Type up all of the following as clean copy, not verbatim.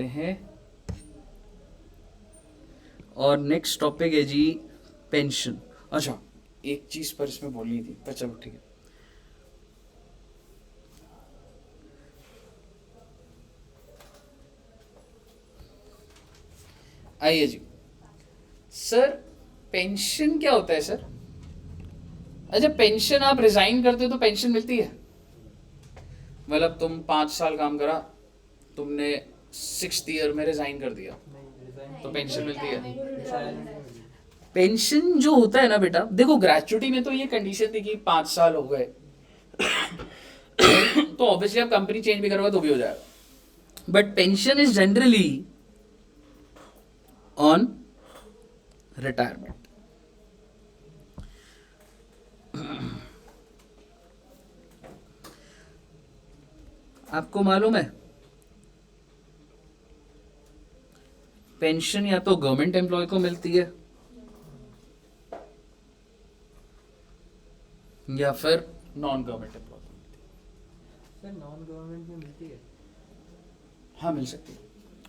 करते हैं। और नेक्स्ट टॉपिक है जी पेंशन। अच्छा, एक चीज पर इसमें बोलनी थी, पर चलो ठीक है। आइए जी सर, पेंशन क्या होता है सर? अच्छा, पेंशन आप रिजाइन करते हो तो पेंशन मिलती है? मतलब तुम 5 साल काम करा, तुमने 6th ईयर में रिजाइन कर दिया तो पेंशन मिलती है? पेंशन जो होता है ना बेटा, देखो ग्रेचुटी में तो ये कंडीशन थी कि 5 साल हो गए तो ऑब्वियसली आप कंपनी चेंज भी करोगे तो भी हो जाएगा। But pension is generally on retirement. आपको मालूम है पेंशन या तो गवर्नमेंट एम्प्लॉय को मिलती है या फिर नॉन गवर्नमेंट एम्प्लॉय को मिलती है। सर नॉन गवर्नमेंट में मिलती है? हाँ मिल सकती है।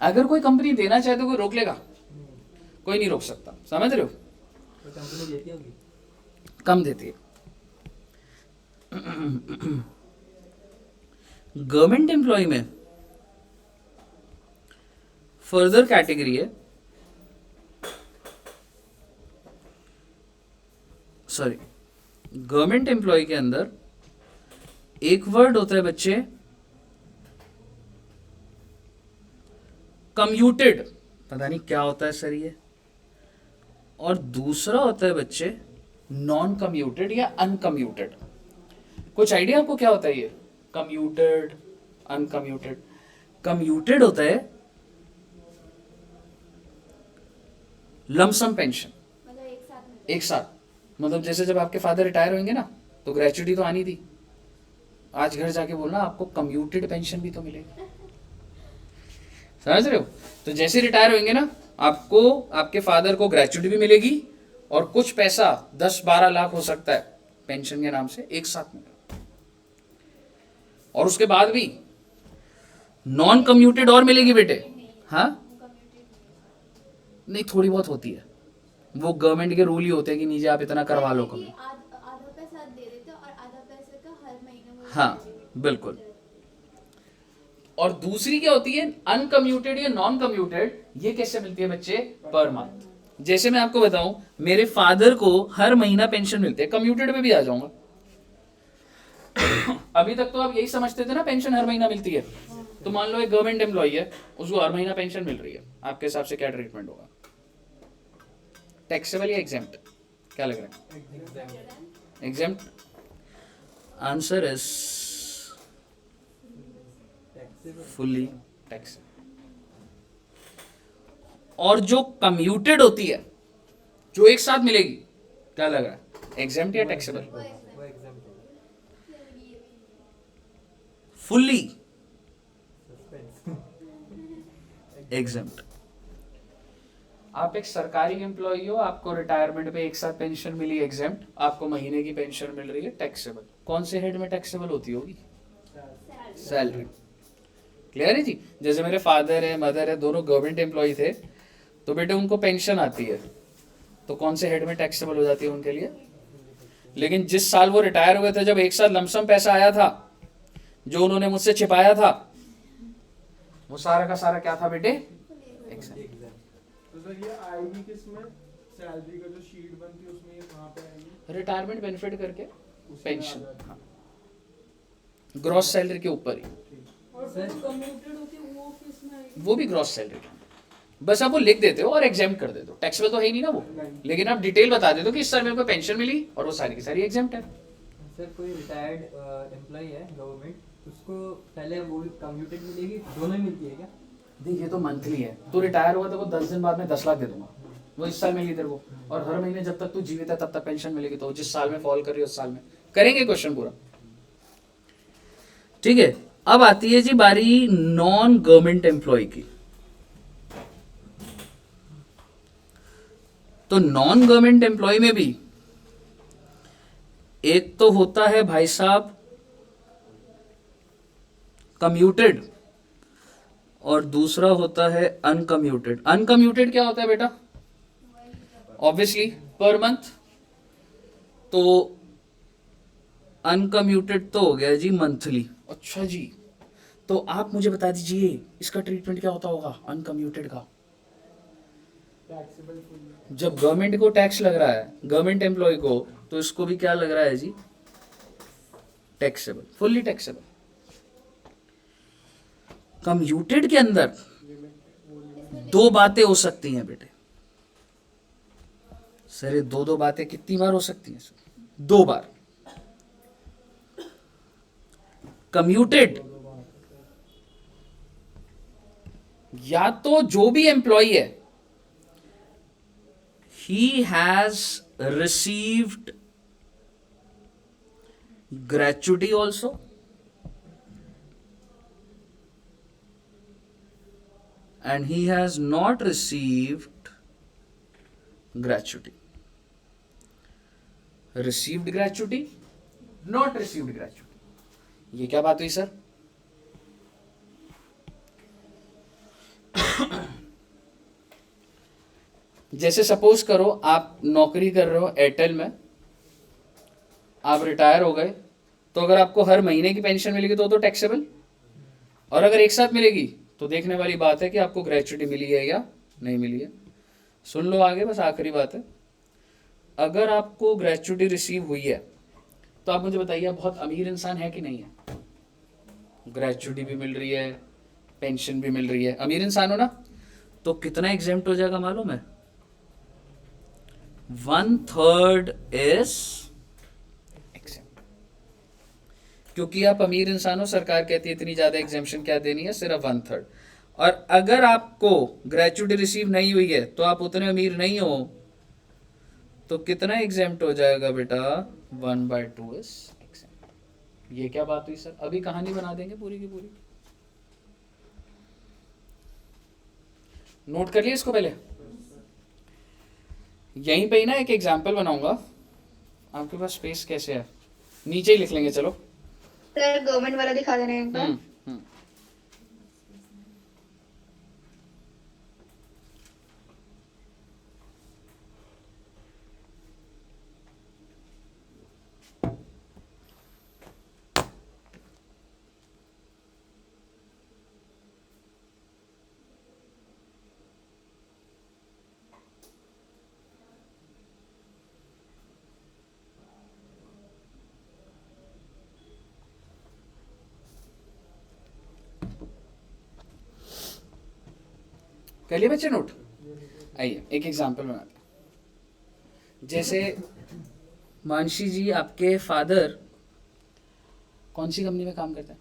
अगर कोई कंपनी देना चाहे तो कोई रोक लेगा? नहीं। कोई नहीं रोक सकता, समझ रहे हो? कोई कंपनी देती होगी? कम देती है। गवर्नमेंट एम्प्लॉय में फर्दर कैटेगरी है, सॉरी, गवर्नमेंट एम्प्लॉय के अंदर एक वर्ड होता है बच्चे कम्यूटेड, पता नहीं क्या होता है सर ये, और दूसरा होता है बच्चे नॉन कम्यूटेड या अनकम्यूटेड। कुछ आइडिया आपको क्या होता है ये कम्यूटेड अनकम्यूटेड? कम्यूटेड होता है लमसम पेंशन, मतलब एक साथ, मतलब जैसे जब आपके फादर रिटायर होंगे ना तो ग्रेचुटी तो आनी थी, आज घर जाके बोलना आपको कम्यूटेड पेंशन भी तो मिलेगी। समझ रहे हो? तो जैसे रिटायर होंगे ना आपको, आपके फादर को ग्रेचुटी भी मिलेगी और कुछ पैसा 10-12 लाख हो सकता है पेंशन के नाम से एक साथ मिलेगा। और उसके बाद भी नॉन कम्यूटेड और मिलेगी बेटे। हाँ नहीं, थोड़ी बहुत होती है, वो गवर्नमेंट के रूल ही होते हैं कि नीचे आप इतना करवा लो कम। आधा पैसा दे देते और आधा पैसे का हर महीने वो हाँ बिल्कुल। और दूसरी क्या होती है अनकम्यूटेड या नॉन कम्यूटेड, ये कैसे मिलती है बच्चे? Per month. जैसे मैं आपको बताऊं, मेरे फादर को हर महीना पेंशन मिलती है, कम्यूटेड में भी आ जाऊंगा। अभी तक तो आप यही समझते थे ना पेंशन हर महीना मिलती है। तो मान लो एक गवर्नमेंट एम्प्लॉय है, उसको हर महीना पेंशन मिल रही है, आपके हिसाब से क्या ट्रीटमेंट होगा? टैक्सेबल या एग्जेम्प्ट? क्या लग रहा है? Exempt. Answer is fully tax. और जो कम्यूटेड होती है, जो एक साथ मिलेगी, क्या लग रहा है? एग्जेम्प्ट या टैक्सेबल? वो एग्जाम्पल फुल्ली सस्पेंस। एग्जेम्प्ट। आप एक सरकारी एम्प्लॉय हो, आपको रिटायरमेंट पे एक साथ पेंशन मिली एग्जेम्प्ट, आपको महीने की पेंशन मिल रही है टैक्सेबल। कौन से हेड में टैक्सेबल होती होगी? सैलरी। क्लियर है जी? जैसे मेरे फादर है मदर है दोनों गवर्नमेंट एम्प्लॉय थे, तो बेटे उनको पेंशन आती है, तो कौन से हेड में टैक्सेबल हो जाती है उनके लिए? लेकिन जिस साल वो रिटायर हुए थे, जब एक साथ लमसम पैसा आया था जो उन्होंने मुझसे छिपाया था, वो सारा का सारा क्या था बेटे? एग्जाम। तो सर ये आएगी किसमें? सैलरी का जो शीट बनती है उसमें ये कहाँ पे आएगी? रिटायरमेंट बेनिफिट करके उसमें पेंशन, आ जाती है। हाँ, ग्रॉस सैलरी के ऊपर ही, और जो कम्यूटेड होती है वो किस में आएगी? वो भी ग्रॉस सैलरी। बस आप वो लिख देते हो और एग्जाम कर देते हो, टैक्सेबल तो है ही नहीं ना वो, लेकिन आप डिटेल बता देते हो कि इस साल मेरे को पेंशन मिली और वो सारी की सारी एग्जाम्प्ट है। सर कोई रिटायर्ड एम्प्लॉय है गवर्नमेंट, उसको पहले वो कम्यूटेड मिलेगी, दोनों ही मिलती है क्या? देख ये तो मंथली है, तू रिटायर हुआ तो वो 10 दिन बाद में 10 लाख दे दूंगा, वो इस साल मिली तेरे को, और हर महीने जब तक तू जीवित है तब तक पेंशन मिलेगी, तो जिस साल में फॉल कर रही है उस साल में करेंगे क्वेश्चन पूरा। ठीक है, अब आती है जी बारी नॉन गवर्नमेंट एम्प्लॉय की। तो नॉन गवर्नमेंट एम्प्लॉय में भी एक तो होता है भाई साहब कम्यूटेड, और दूसरा होता है अनकम्यूटेड। अनकम्यूटेड क्या होता है बेटा? Obviously per month. तो अनकम्यूटेड तो हो गया जी मंथली। अच्छा जी, तो आप मुझे बता दीजिए इसका ट्रीटमेंट क्या होता होगा अनकम्यूटेड का? Taxable full. जब गवर्नमेंट को टैक्स लग रहा है, गवर्नमेंट एम्प्लॉय को, तो इसको भी क्या लग रहा है जी? Taxable, fully taxable. कम्यूटेड के अंदर दो बातें हो सकती हैं बेटे। सर ये दो बातें कितनी बार हो सकती हैं? दो बार। कम्यूटेड या तो जो भी एम्प्लॉय है he has received gratuity also, and he has not received gratuity. Received gratuity, not received gratuity. ये क्या बात हुई सर? जैसे सपोज करो आप नौकरी कर रहे हो एयरटेल में, आप रिटायर हो गए, तो अगर आपको हर महीने की पेंशन मिलेगी तो टैक्सेबल, और अगर एक साथ मिलेगी तो देखने वाली बात है कि आपको ग्रेच्युटी मिली है या नहीं मिली है। सुन लो आगे, बस आखिरी बात है। अगर आपको ग्रेच्युटी रिसीव हुई है तो आप मुझे बताइए आप बहुत अमीर इंसान है कि नहीं है? ग्रेच्युटी भी मिल रही है, पेंशन भी मिल रही है, अमीर इंसान हो ना? तो कितना एग्जेम्प्ट हो जाएगा मालूम है? 1/3 इज एग्जेम्प्ट। क्योंकि आप अमीर इंसान हो, सरकार कहती है इतनी ज्यादा एग्जेम्पशन क्या देनी है, सिर्फ 1/3। और अगर आपको ग्रेच्युटी रिसीव नहीं हुई है तो आप उतने अमीर नहीं हो, तो कितना एग्जेम्प्ट हो जाएगा बेटा? 1/2 इज एग्जेम्प्ट। ये क्या बात हुई सर? अभी कहानी बना देंगे पूरी की पूरी। नोट कर लिया इसको पहले। यहीं पे ही ना एक एग्जाम्पल बनाऊंगा। आपके पास स्पेस कैसे है? नीचे ही लिख लेंगे चलो। सर गवर्नमेंट वाला दिखा देना है एक बार। कर लिए बच्चे नोट? आइए एक एग्जाम्पल बनाते हैं। जैसे मानसी जी, आपके फादर कौन सी कंपनी में काम करते हैं?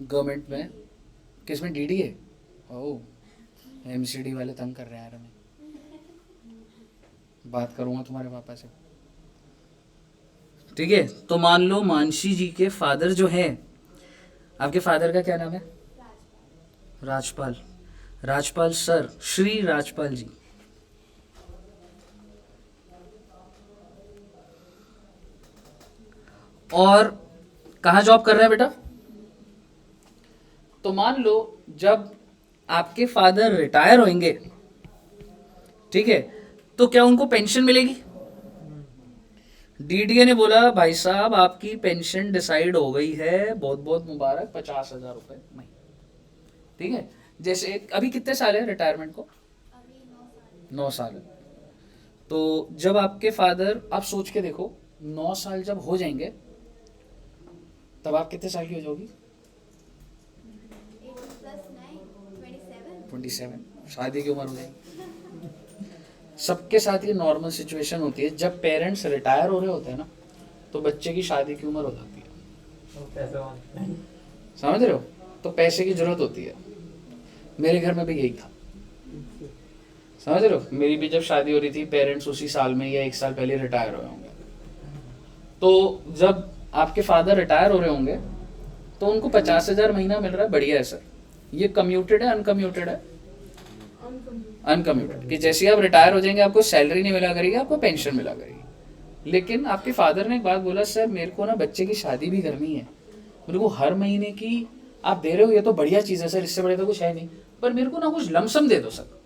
गवर्नमेंट में। किस में? डीडीए। ओह, एमसीडी वाले तंग कर रहे हैं यार हमें। बात करूंगा तुम्हारे पापा से, ठीक है? तो मान लो मानसी जी के फादर जो है, आपके फादर का क्या नाम है? राजपाल। राजपाल सर, श्री राजपाल जी। और कहाँ जॉब कर रहे हैं बेटा? तो मान लो जब आपके फादर रिटायर होंगे, ठीक है, तो क्या उनको पेंशन मिलेगी? डीडीए ने बोला भाई साहब आपकी पेंशन डिसाइड हो गई है, बहुत बहुत मुबारक, 50,000 रुपए महीने, ठीक है? जैसे अभी कितने साल है रिटायरमेंट को? अभी 9 साल है। तो जब आपके फादर, आप सोच के देखो, 9 साल जब हो जाएंगे तब आप कितने साल की हो जाओगी? 18 + 9 27। शादी की उम्र हो जाएगी। सबके साथ ये नॉर्मल सिचुएशन होती है। जब पेरेंट्स रिटायर हो रहे होते हैं ना, तो बच्चे की शादी की उम्र हो जाती है। समझ रहे हो? तो पैसे की जरूरत होती है। मेरे घर में भी यही था, समझ रहे हो? मेरी भी जब शादी हो रही थी, पेरेंट्स उसी साल में या 1 साल पहले रिटायर हुए होंगे। तो जब आपके फादर रिटायर हो रहे होंगे तो उनको 50,000 महीना मिल रहा है, बढ़िया है सर। ये कम्यूटेड है अनकम्यूटेड है? अनकम्यूटेड। कि जैसे आप रिटायर हो जाएंगे आपको सैलरी नहीं मिला करेगी, आपको पेंशन मिला करेगी। लेकिन आपके फादर ने एक बात बोला, सर मेरे को ना बच्चे की शादी भी करनी है, मेरे को हर महीने की आप दे रहे हो ये तो बढ़िया चीज़ है सर, इससे बड़े तो कुछ है नहीं, पर मेरे को ना कुछ लमसम दे दो सर।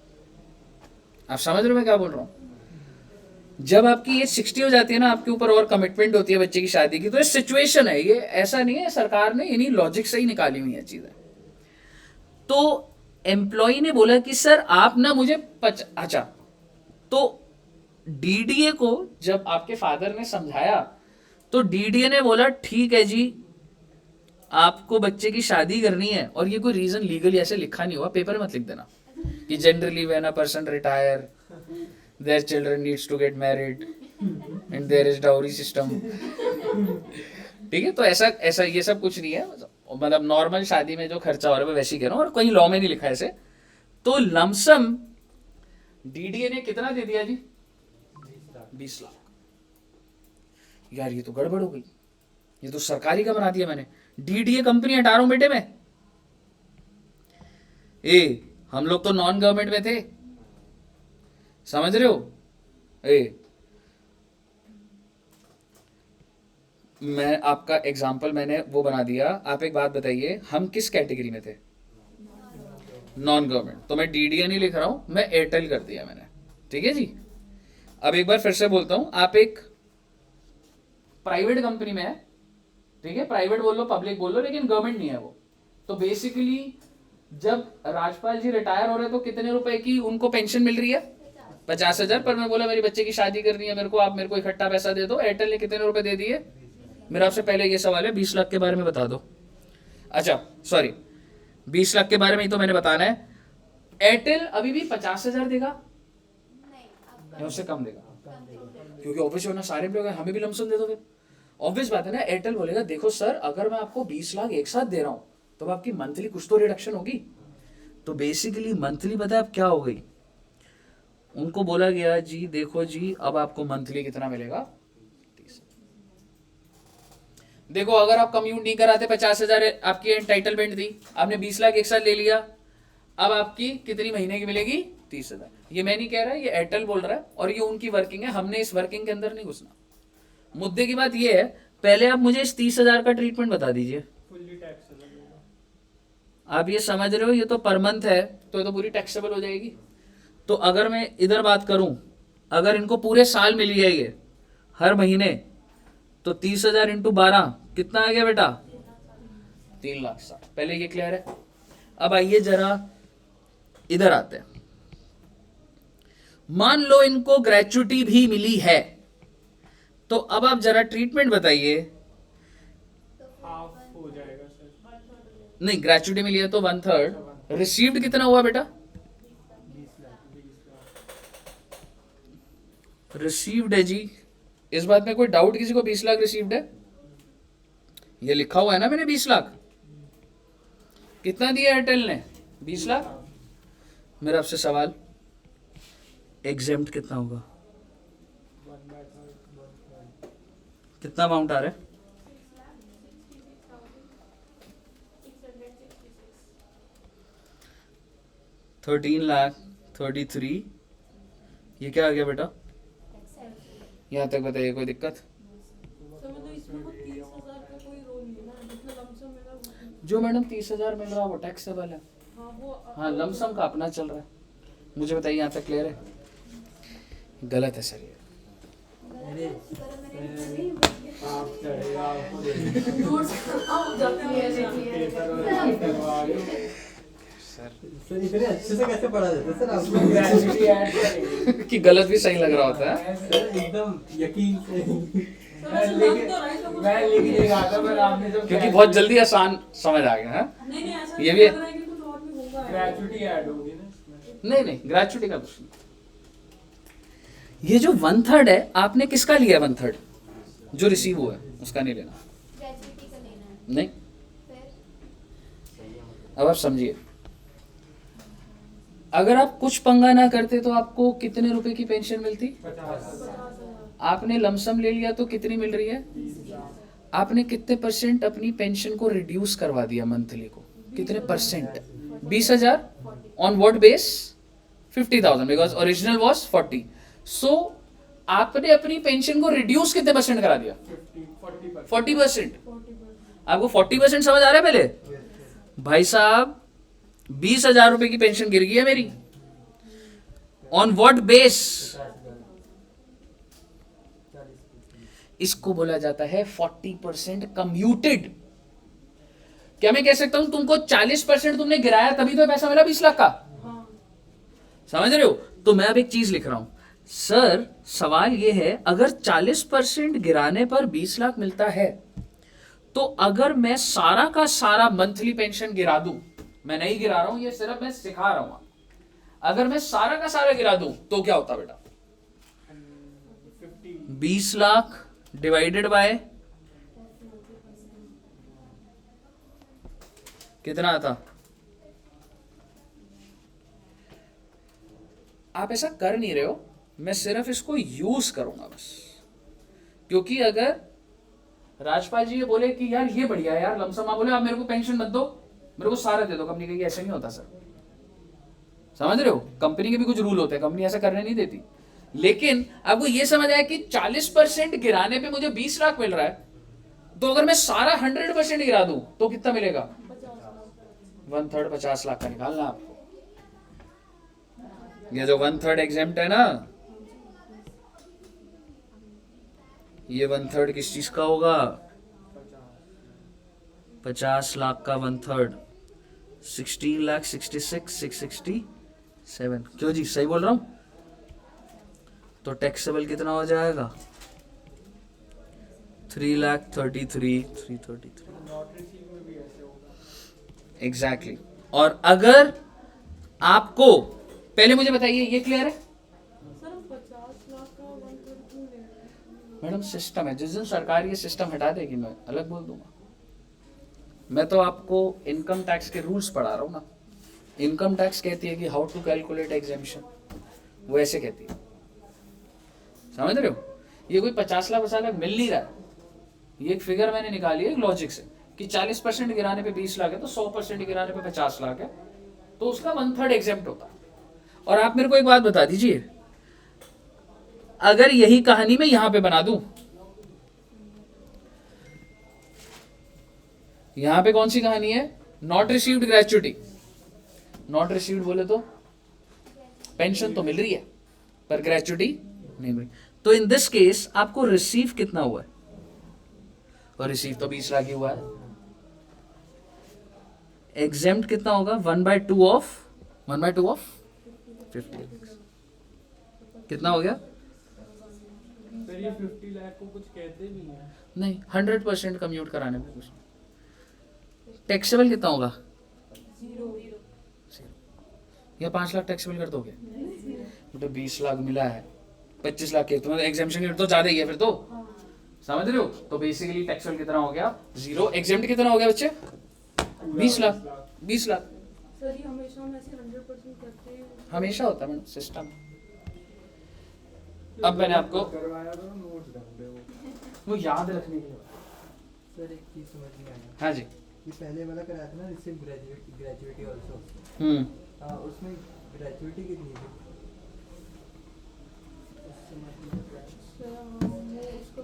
आप समझ रहे हो मैं क्या बोल रहा हूँ? जब आपकी एज 60 हो जाती है ना, आपके ऊपर और कमिटमेंट होती है बच्चे की शादी की, तो ये सिचुएशन है, ये ऐसा नहीं है, सरकार ने इन्हीं लॉजिक से ही निकाली हुई है चीज़ें। तो एम्प्लॉय ने बोला कि सर आप ना मुझे अच्छा, तो डीडीए को जब आपके फादर ने समझाया तो डीडीए ने बोला ठीक है जी, आपको बच्चे की शादी करनी है, और ये कोई रीजन लीगली ऐसे लिखा नहीं हुआ, पेपर में मत लिख देना कि generally when a person retire their children needs to get married and there is dowry system. ठीक है, तो ऐसा ये सब कुछ नहीं है, मतलब नॉर्मल शादी में जो खर्चा हो रहा है वैसे ही कह रहा हूँ, और कहीं लॉ में नहीं लिखा है ऐसे। तो लमसम डीडीए ने कितना दे दिया जी? 20 लाख। यार ये तो गड़बड़ हो गई, ये तो सरकारी का बना दिया मैंने। डीडीए कंपनी हटा रहा हूं बेटे मैं, हम लोग तो नॉन गवर्नमेंट में थे, समझ रहे हो? मैं आपका एग्जाम्पल मैंने वो बना दिया। आप एक बात बताइए, हम किस कैटेगरी में थे? Non government. तो मैं डीडीए नहीं लिख रहा हूं, मैं एयरटेल कर दिया मैंने। ठीक है जी। अब एक बार फिर से बोलता हूं, आप एक प्राइवेट कंपनी में है, ठीक है, प्राइवेट बोल लो पब्लिक बोल लो, लेकिन गवर्नमेंट नहीं है वो। तो बेसिकली जब राजपाल जी रिटायर हो रहे हैं तो कितने रुपए की उनको पेंशन मिल रही है? 50,000। पर मैं बोला मेरी बच्चे की शादी करनी है मेरे को, आप मेरे को इकट्ठा पैसा दे दो। एयरटेल ने कितने रुपए दे दिए? मेरा आपसे पहले ये सवाल है, 20 लाख के बारे में बता दो। अच्छा सॉरी, 20 लाख के बारे में ही तो मैंने बताना है। एयरटेल अभी भी 50,000 देगा या उससे कम देगा? क्योंकि ऑब्वियस होना सारे लोग हमें भी लमसम दे दो, फिर ऑब्वियस बात है ना। एयरटेल बोलेगा देखो सर, अगर मैं आपको 20 लाख एक साथ दे रहा हूं तो आपकी मंथली कुछ तो रिडक्शन होगी। तो बेसिकली मंथली पता है अब क्या हो गई? उनको बोला गया जी देखो जी, अब आपको मंथली कितना मिलेगा? 30। देखो अगर आप कम्यूट नहीं कराते, 50,000 आपकी एंटाइटलमेंट थी, आपने 20 लाख एक साथ ले लिया, अब आपकी कितनी महीने की मिलेगी? 30,000। ये मैं नहीं कह रहा, ये एयरटेल बोल रहा है, और ये उनकी वर्किंग है, हमने इस वर्किंग के अंदर नहीं घुसना। मुद्दे की बात ये है, पहले आप मुझे इस 30,000 का ट्रीटमेंट बता दीजिए। फुल्ली टैक्सेबल होगा। आप ये समझ रहे हो, ये तो पर मंथ है, तो ये तो पूरी टैक्सेबल हो जाएगी। तो अगर मैं इधर बात करूं, अगर इनको पूरे साल मिल गया ये हर महीने, तो 30,000 इंटू 12 कितना आ गया बेटा? 3,60,000। पहले ये क्लियर है। अब आइए जरा इधर आते हैं। मान लो इनको ग्रेचुटी भी मिली है, तो अब आप जरा ट्रीटमेंट बताइए। हाफ हो जाएगा सर। नहीं, ग्रेचुटी मिली है तो 1/3। रिसीव्ड कितना हुआ बेटा? 20 लाख। रिसीव्ड है जी, इस बात में कोई डाउट किसी को? 20 लाख रिसीव्ड है, ये लिखा हुआ है ना मैंने 20 लाख। कितना दिया एयरटेल ने? 20 लाख। मेरा आपसे सवाल, एग्जेम्प्ट कितना होगा? कितना अमाउंट आ रहा है? 13,33,000। ये क्या आ गया बेटा? यहाँ तक बताइए, कोई दिक्कत? तो मतलब इसमें कोई 30,000 का कोई रोल नहीं है ना, जितना लमसम मिला वो। जो मैडम 30,000 मिल रहा है वो टैक्सेबल है। हाँ वो हाँ, लमसम का अपना चल रहा है। मुझे बताइए यहाँ तक क्लियर है? गलत है सर ये। आप चढ़ेगा, आपको दे नोट्स अब जाते हैं ऐसे पेपर और करवा लो। सर इतने अच्छे से कैसे पढ़ा जाता है सर आपको? ग्रेजुएटी ऐड करेंगे। कि गलत भी सही लग रहा होता है। सर एकदम यकीन से। सर ऐसे लग तो रहा है तो कुछ मैं लिख देगा था, पर आपने जो क्योंकि बहुत जल्दी आसान समझ आ गया है। नहीं नहीं ऐसा ये भी है। लग रहा है कि कुछ और भी होगा। ग्रेजुएटी ऐड होगी ना इसमें। नहीं नहीं, ग्रेचुटी का कुछ नहीं। ये जो 1/3 है, आपने किसका लिया? 1/3 जो रिसीव हुआ है उसका नहीं लेना। ग्रेजुएटी का लेना है नहीं, फिर। अब आप समझिए, अगर आप कुछ पंगा ना करते तो आपको कितने रुपए की पेंशन मिलती? 50,000। आपने लमसम ले लिया तो कितनी मिल रही है? आपने कितने परसेंट अपनी पेंशन को रिड्यूस करवा दिया मंथली को? कितने percent? 20,000 on what base? 50,000 because original was 40। सो आपने अपनी पेंशन को रिड्यूस कितने परसेंट करा दिया? 40%। 40%। आपको 40% समझ आ रहा है? पहले भाई साहब 20,000 रुपए की पेंशन गिर गई है मेरी, ऑन व्हाट बेस? 50,000 इसको बोला जाता है 40% कम्यूटेड। क्या मैं कह सकता हूं तुमको 40% तुमने गिराया तभी तो पैसा मिला 20 लाख का? हाँ समझ रहे हो? तो मैं अब एक चीज लिख रहा हूं, सर सवाल ये है अगर 40% गिराने पर 20 लाख मिलता है तो अगर मैं सारा का सारा मंथली पेंशन गिरा दूं, मैं नहीं गिरा रहा हूं, ये सिर्फ मैं सिखा रहा हूं, अगर मैं सारा का सारा गिरा दूं तो क्या होता बेटा? 20 लाख डिवाइडेड बाय कितना आता? आप ऐसा कर नहीं रहे हो, मैं सिर्फ इसको यूज करूंगा बस, क्योंकि अगर राजपाल जी ये बोले कि यार ये बढ़िया है यार लमसम, आप बोले आप मेरे को पेंशन मत दो, मेरे को सारा दे दो, कंपनी कहेगी ऐसा नहीं होता सर। समझ रहे हो? कंपनी के भी कुछ रूल होते हैं, कंपनी ऐसा करने नहीं देती। लेकिन आपको ये समझ आया कि 40% गिराने पे मुझे 20 लाख मिल रहा है, तो अगर मैं सारा 100% गिरा दूं तो कितना मिलेगा? 1/3 50 लाख का निकालना आपको। ये जो 1/3 एग्जेम्प्ट है ना, ये 1/3 किस चीज का होगा? 50 लाख का 1/3 16,66,667। क्यों जी सही बोल रहा हूं? तो टैक्सेबल कितना हो जाएगा? 3,33,333। नॉट रिसीव में भी ऐसे होगा। एग्जैक्टली। और अगर आपको पहले मुझे बताइए ये क्लियर है? सर हम 50 लाख का 1/3 क्यों ले रहे हैं? मैडम सिस्टम है, जिस दिन सरकार ये सिस्टम हटा देगी मैं अलग बोल दूंगा। मैं तो आपको इनकम टैक्स के रूल्स पढ़ा रहा हूँ ना। इनकम टैक्स कहती है कि हाउ टू कैलकुलेट एग्जेम्पशन, वो ऐसे कहती है। समझ रहे हो? ये कोई 50 लाख 50 लाख मिल नहीं रहा है, ये एक फिगर मैंने निकाली है एक लॉजिक से कि 40% गिराने पे 20 लाख है तो 100% गिराने पे 50 लाख है, तो उसका 1/3 एग्जेम्प्ट होता है। और आप मेरे को एक बात बता दीजिए, अगर यही कहानी मैं यहां पे बना दूं, यहां पे कौन सी कहानी है? Not received gratuity. Not received बोले तो पेंशन तो मिल रही है पर ग्रेचुटी नहीं मिली, तो इन दिस केस आपको रिसीव कितना हुआ है? और रिसीव तो 20 लाख ही हुआ है। एग्जेम्प्ट कितना होगा? 1/2 ऑफ 50 lakhs। कितना हो गया? सर ये 50 लाख को कुछ कहते भी हैं? नहीं, 100% कम्यूट कराने पे कुछ नहीं। टैक्सेबल कितना होगा? 0 या 5 लाख टैक्सेबल कर दोगे? तो 20 लाख मिला है, 25 लाख के तुम्हारे एग्जेम्पशन तो ज्यादा ही है फिर तो। समझ रहे हो? तो बेसिकली टैक्सेबल कितना हो गया? 0। एग्जेम्प्ट कितना हो गया बच्चे? 20 लाख। 20 लाख सर ये हमेशा हम ऐसे 100% करते हैं। हमेशा होता है मैडम, सिस्टम। अब मैंने आपको करवाया तो नोट्स डाल दे वो याद रखने के लिए। सर एक चीज समझ में आया हाँ जी। कि पहले वाला कराया था ना रिसीव ग्रेजुएटी आल्सो, उसमें ग्रेजुएटी कितनी थी?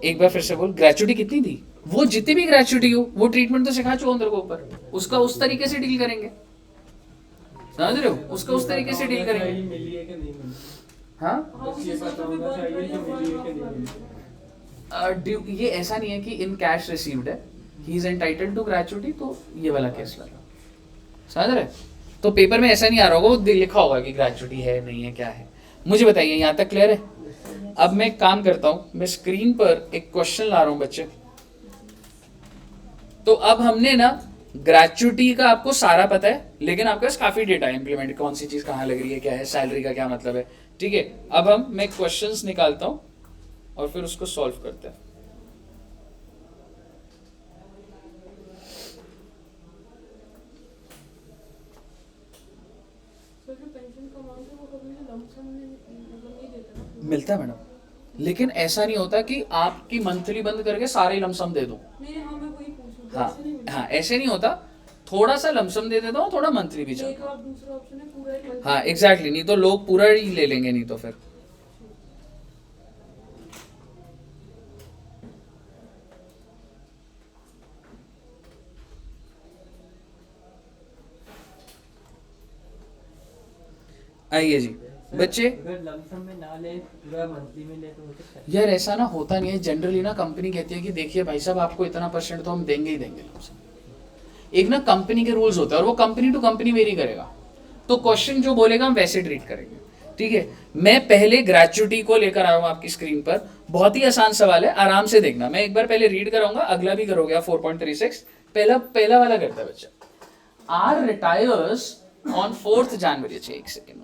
एक बार फिर से बोल, ग्रेचुटी कितनी थी? वो जितनी भी ग्रेचुटी हो वो ट्रीटमेंट तो सिखा चुका हूं तेरे को ऊपर, उसका उस तरीके से डील करेंगे। समझ रहे हो? उसका उस तरीके से डील करेंगे। मिली है कि नहीं मिली? हाँ, बस ये पता होना चाहिए कि मिली है कि नहीं मिली। ये ऐसा नहीं है कि इन कैश रिसीव्ड है, he is entitled to gratuity, तो ये वाला केस लगा। समझ रहे? तो पेपर में ऐसा नहीं आ रहा होगा, वो लिखा होगा कि ग्रेचुटी है नहीं है क्या है। मुझे बताइए यहाँ तक क्लियर है? अब मैं एक काम करता हूँ, मैं स्क्रीन पर एक क्वेश्चन ला रहा हूँ बच्चे। तो अब हमने ना ग्रेचुटी का आपको सारा पता है, लेकिन आपके पास काफी डेटा है इंप्लीमेंट, कौन सी चीज कहाँ लग रही है, क्या है, सैलरी का क्या मतलब है। ठीक है, अब मैं क्वेश्चंस निकालता हूँ और फिर उसको सॉल्व करते हैं। सर जो पेंशन का अमाउंट है वो कभी भी लमसम में मतलब नहीं देते ना। मिलता है मैडम, लेकिन ऐसा नहीं होता कि आपकी मंथली बंद करके सारे लमसम दे दूं। नहीं हाँ मैं वही पूछ रही हूँ। हाँ ऐसे नहीं मिलता। हाँ, ऐसे नहीं होता, थोड़ा सा लमसम दे देता हूँ, थोड़ा मंथली भी एक चलता। और दूसरा ऑप्शन है पूरा ही हाँ एग्जैक्टली, नहीं तो लोग पूरा ही ले लेंगे, नहीं तो फिर। आइए जी बच्चे। अगर लमसम में ना ले, पूरा मंथली में ले तो हो सकता है। यार ऐसा ना होता नहीं है, जनरली ना कंपनी कहती है कि देखिए भाई साहब आपको इतना % तो हम देंगे ही देंगे लमसम। एक ना कंपनी के रूल्स होते हैं और वो कंपनी टू कंपनी वेरी करेगा, तो क्वेश्चन जो बोलेगा हम वैसे ट्रीट करेंगे, ठीक है। मैं पहले ग्रेचुइटी को लेकर आया हूँ आपकी स्क्रीन पर, बहुत ही आसान सवाल है, आराम से देखना। मैं एक बार पहले रीड कराऊंगा, अगला भी करोगे आप 4.36। पहला वाला करता है बच्चा। आर रिटायर्स ऑन 4th जनवरी। अच्छा एक सेकेंड,